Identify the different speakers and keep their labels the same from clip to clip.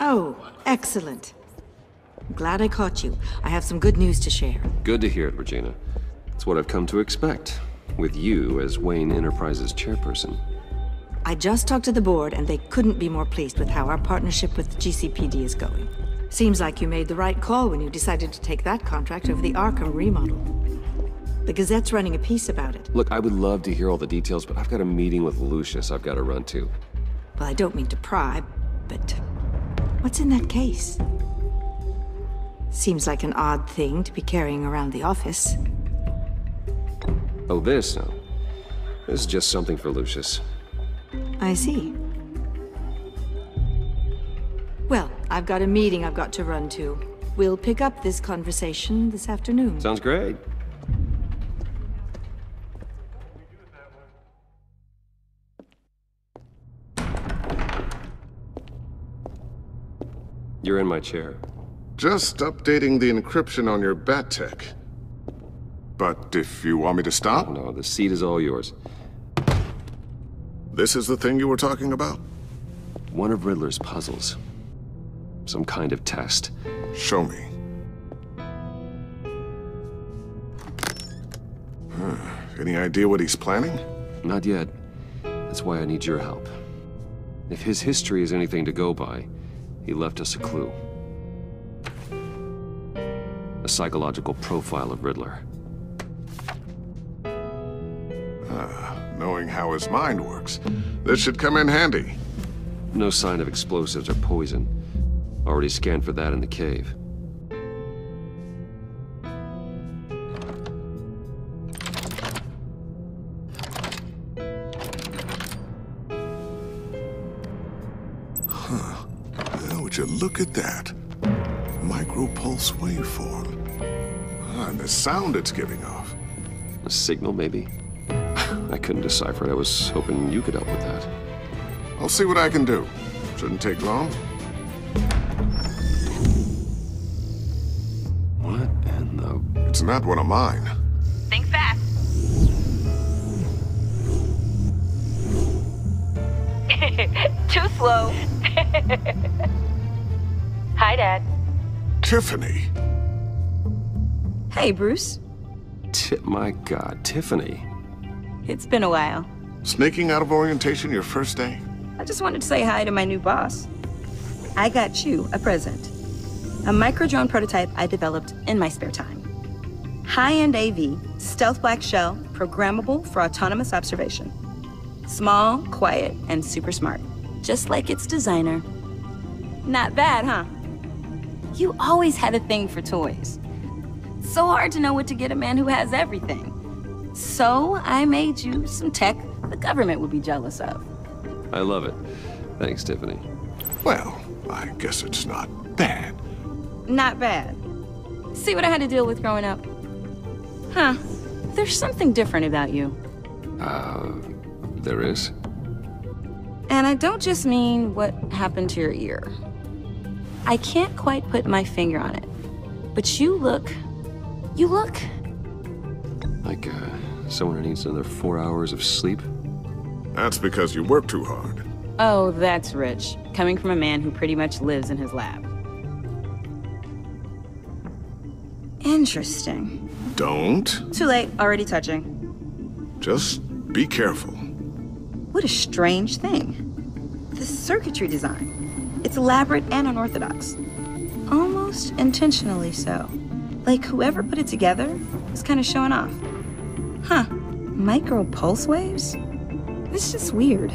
Speaker 1: Oh, excellent. I'm glad I caught you. I have some good news to share.
Speaker 2: Good to hear it, Regina. It's what I've come to expect, with you as Wayne Enterprises chairperson.
Speaker 1: I just talked to the board, and they couldn't be more pleased with how our partnership with GCPD is going. Seems like you made the right call when you decided to take that contract over the Arkham remodel. The Gazette's running a piece about it.
Speaker 2: Look, I would love to hear all the details, but I've got a meeting with Lucius I've got to run to.
Speaker 1: Well, I don't mean to pry, but what's in that case? Seems like an odd thing to be carrying around the office.
Speaker 2: Oh, this? No. This is just something for Lucius.
Speaker 1: I see. Well, I've got a meeting I've got to run to. We'll pick up this conversation this afternoon.
Speaker 2: Sounds great. You're in my chair.
Speaker 3: Just updating the encryption on your bat tech. But if you want me to stop?
Speaker 2: No, the seat is all yours.
Speaker 3: This is the thing you were talking about?
Speaker 2: One of Riddler's puzzles. Some kind of test.
Speaker 3: Show me. Any idea what he's planning?
Speaker 2: Not yet. That's why I need your help. If his history is anything to go by, he left us a clue. A psychological profile of Riddler.
Speaker 3: Knowing how his mind works, this should come in handy.
Speaker 2: No sign of explosives or poison. Already scanned for that in the cave.
Speaker 3: Would you look at that? Micro-pulse waveform. And the sound it's giving off.
Speaker 2: A signal, maybe? I couldn't decipher it. I was hoping you could help with that.
Speaker 3: I'll see what I can do. Shouldn't take long.
Speaker 2: What in the...
Speaker 3: It's not one of mine.
Speaker 4: Think fast. Too slow. Hi, Dad.
Speaker 3: Tiffany.
Speaker 4: Hey, Bruce.
Speaker 2: My God, Tiffany.
Speaker 4: It's been a while.
Speaker 3: Sneaking out of orientation your first day?
Speaker 4: I just wanted to say hi to my new boss. I got you a present. A micro-drone prototype I developed in my spare time. High-end AV, stealth black shell, programmable for autonomous observation. Small, quiet, and super smart. Just like its designer. Not bad, huh? You always had a thing for toys. So hard to know what to get a man who has everything. So I made you some tech the government would be jealous of.
Speaker 2: I love it. Thanks, Tiffany.
Speaker 3: Well, I guess it's not bad.
Speaker 4: Not bad. See what I had to deal with growing up? Huh. There's something different about you.
Speaker 2: There is?
Speaker 4: And I don't just mean what happened to your ear. I can't quite put my finger on it. But you look...
Speaker 2: Like, someone who needs another 4 hours of sleep?
Speaker 3: That's because you work too hard.
Speaker 4: Oh, that's rich. Coming from a man who pretty much lives in his lab. Interesting.
Speaker 3: Don't.
Speaker 4: Too late, already touching.
Speaker 3: Just be careful.
Speaker 4: What a strange thing. The circuitry design. It's elaborate and unorthodox. Almost intentionally so. Like whoever put it together was kind of showing off. Huh. Micro pulse waves? It's just weird.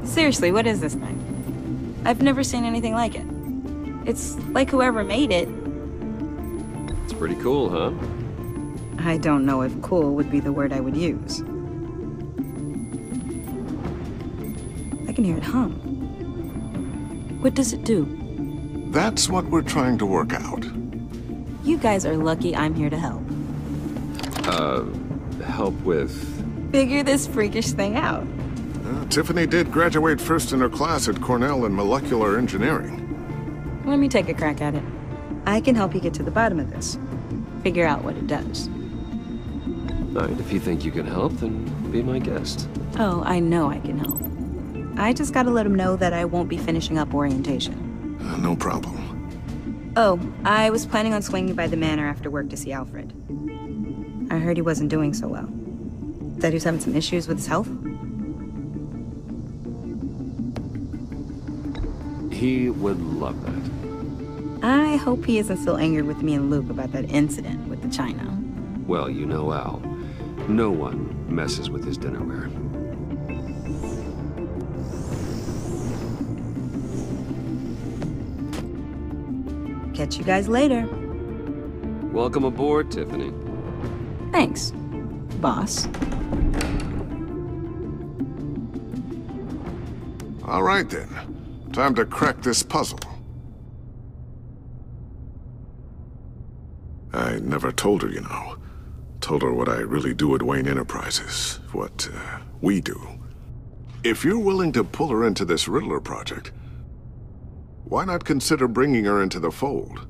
Speaker 4: Seriously, what is this thing? I've never seen anything like it. It's like whoever made it.
Speaker 2: It's pretty cool, huh?
Speaker 4: I don't know if cool would be the word I would use. I can hear it hum. What does it do?
Speaker 3: That's what we're trying to work out.
Speaker 4: You guys are lucky I'm here to help.
Speaker 2: Help with...
Speaker 4: Figure this freakish thing out.
Speaker 3: Tiffany did graduate first in her class at Cornell in molecular engineering.
Speaker 4: Let me take a crack at it. I can help you get to the bottom of this. Figure out what it does.
Speaker 2: All right, if you think you can help, then be my guest.
Speaker 4: Oh, I know I can help. I just gotta let him know that I won't be finishing up orientation.
Speaker 3: No problem.
Speaker 4: Oh, I was planning on swinging by the manor after work to see Alfred. I heard he wasn't doing so well. Said he was having some issues with his health?
Speaker 2: He would love that.
Speaker 4: I hope he isn't still angered with me and Luke about that incident with the china.
Speaker 2: Well, you know Al. No one messes with his dinnerware.
Speaker 4: Catch you guys later.
Speaker 2: Welcome aboard, Tiffany.
Speaker 4: Thanks, boss.
Speaker 3: All right then. Time to crack this puzzle. I never told her, you know. Told her what I really do at Wayne Enterprises. What, we do. If you're willing to pull her into this Riddler project, why not consider bringing her into the fold?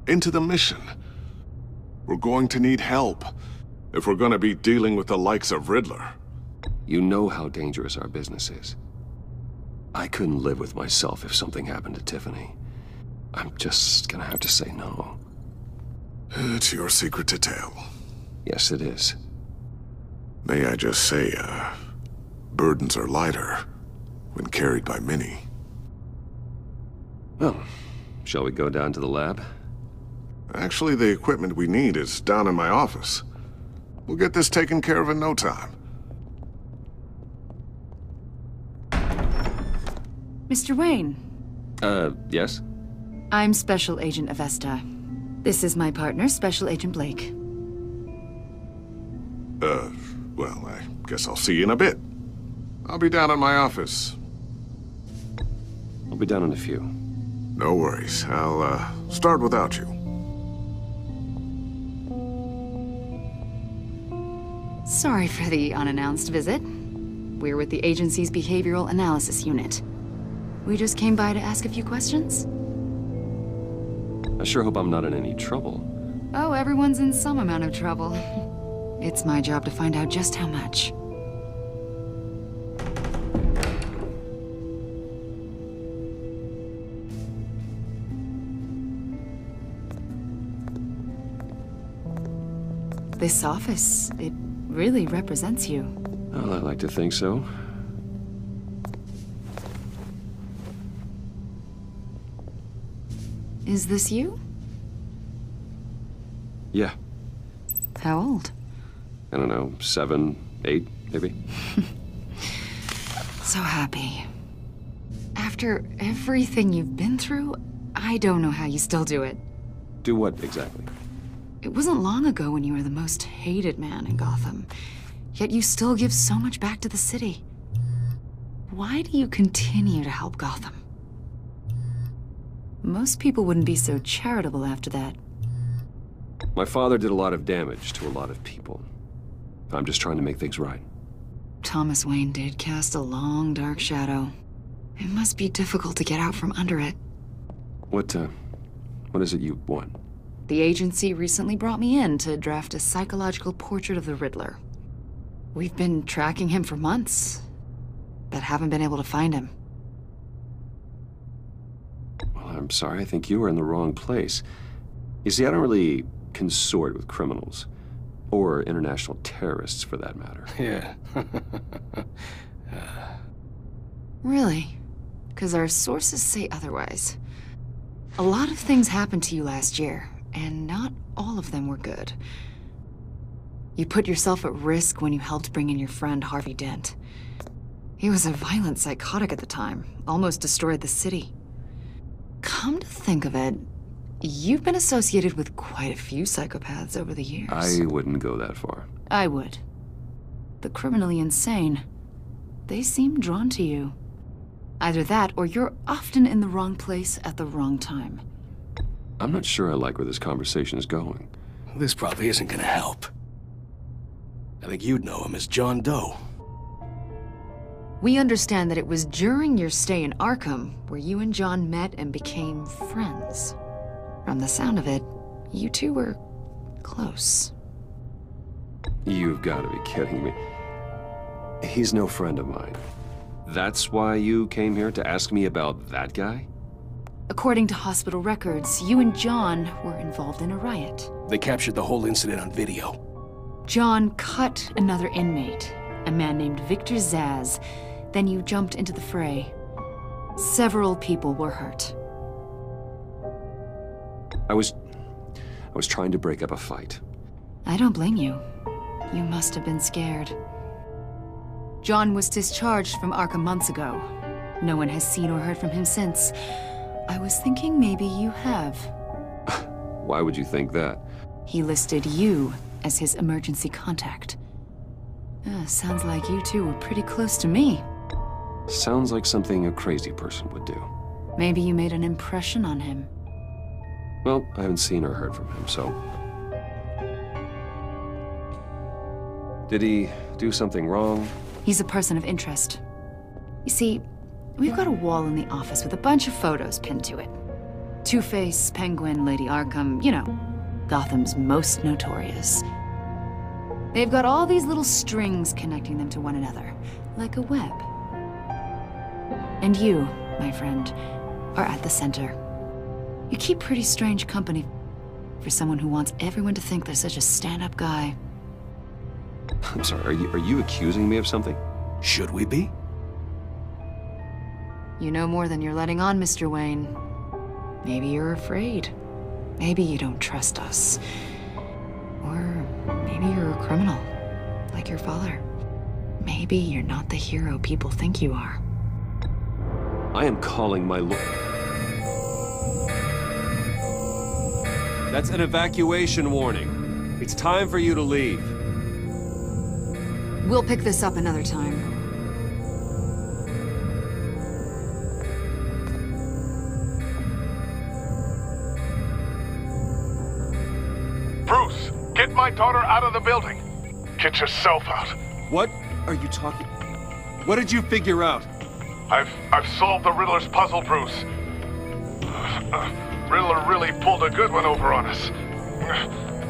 Speaker 3: Into the mission? We're going to need help if we're going to be dealing with the likes of Riddler.
Speaker 2: You know how dangerous our business is. I couldn't live with myself if something happened to Tiffany. I'm just gonna have to say no.
Speaker 3: It's your secret to tell.
Speaker 2: Yes, it is.
Speaker 3: May I just say, burdens are lighter when carried by many.
Speaker 2: Well, shall we go down to the lab?
Speaker 3: Actually, the equipment we need is down in my office. We'll get this taken care of in no time.
Speaker 5: Mr. Wayne.
Speaker 2: Yes?
Speaker 5: I'm Special Agent Avesta. This is my partner, Special Agent Blake.
Speaker 3: Well, I guess I'll see you in a bit. I'll be down in my office.
Speaker 2: I'll be down in a few.
Speaker 3: No worries. I'll, start without you.
Speaker 5: Sorry for the unannounced visit. We're with the agency's Behavioral Analysis Unit. We just came by to ask a few questions.
Speaker 2: I sure hope I'm not in any trouble.
Speaker 5: Oh, everyone's in some amount of trouble. It's my job to find out just how much. This office, it really represents you.
Speaker 2: Well, I like to think so.
Speaker 5: Is this you?
Speaker 2: Yeah.
Speaker 5: How old?
Speaker 2: I don't know, 7, 8, maybe?
Speaker 5: So happy. After everything you've been through, I don't know how you still do it.
Speaker 2: Do what, exactly?
Speaker 5: It wasn't long ago when you were the most hated man in Gotham, yet you still give so much back to the city. Why do you continue to help Gotham? Most people wouldn't be so charitable after that.
Speaker 2: My father did a lot of damage to a lot of people. I'm just trying to make things right.
Speaker 5: Thomas Wayne did cast a long, dark shadow. It must be difficult to get out from under it.
Speaker 2: What is it you want?
Speaker 5: The agency recently brought me in to draft a psychological portrait of the Riddler. We've been tracking him for months, but haven't been able to find him.
Speaker 2: Well, I'm sorry, I think you were in the wrong place. You see, I don't really consort with criminals. Or international terrorists, for that matter.
Speaker 6: Yeah.
Speaker 5: Really? Because our sources say otherwise. A lot of things happened to you last year, and not all of them were good. You put yourself at risk when you helped bring in your friend Harvey Dent. He was a violent psychotic at the time, almost destroyed the city. Come to think of it, you've been associated with quite a few psychopaths over the years.
Speaker 2: I wouldn't go that far.
Speaker 5: I would. The criminally insane. They seem drawn to you. Either that, or you're often in the wrong place at the wrong time.
Speaker 2: I'm not sure I like where this conversation is going.
Speaker 6: This probably isn't gonna help. I think you'd know him as John Doe.
Speaker 5: We understand that it was during your stay in Arkham where you and John met and became friends. From the sound of it, you two were close.
Speaker 2: You've got to be kidding me. He's no friend of mine. That's why you came here to ask me about that guy?
Speaker 5: According to hospital records, you and John were involved in a riot.
Speaker 6: They captured the whole incident on video.
Speaker 5: John cut another inmate, a man named Victor Zaz. Then you jumped into the fray. Several people were hurt.
Speaker 2: I was trying to break up a fight.
Speaker 5: I don't blame you. You must have been scared. John was discharged from Arkham months ago. No one has seen or heard from him since. I was thinking maybe you have.
Speaker 2: Why would you think that?
Speaker 5: He listed you as his emergency contact. Sounds like you two were pretty close to me.
Speaker 2: Sounds like something a crazy person would do.
Speaker 5: Maybe you made an impression on him.
Speaker 2: Well, I haven't seen or heard from him, so... Did he do something wrong?
Speaker 5: He's a person of interest. You see, we've got a wall in the office with a bunch of photos pinned to it. Two-Face, Penguin, Lady Arkham, you know, Gotham's most notorious. They've got all these little strings connecting them to one another, like a web. And you, my friend, are at the center. You keep pretty strange company for someone who wants everyone to think they're such a stand-up guy.
Speaker 2: I'm sorry, are you accusing me of something?
Speaker 6: Should we be?
Speaker 5: You know more than you're letting on, Mr. Wayne. Maybe you're afraid. Maybe you don't trust us. Or maybe you're a criminal, like your father. Maybe you're not the hero people think you are.
Speaker 2: I am calling my That's an evacuation warning. It's time for you to leave.
Speaker 5: We'll pick this up another time.
Speaker 3: Bruce, get my daughter out of the building. Get yourself out.
Speaker 2: What are you talking... What did you figure out?
Speaker 3: I've solved the Riddler's puzzle, Bruce. Riddler really pulled a good one over on us.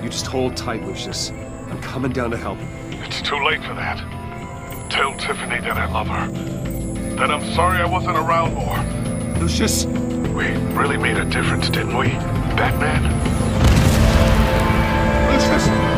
Speaker 2: You just hold tight, Lucius. I'm coming down to help.
Speaker 3: It's too late for that. Tell Tiffany that I love her. That I'm sorry I wasn't around more.
Speaker 2: Lucius!
Speaker 3: We really made a difference, didn't we, Batman?
Speaker 2: Lucius!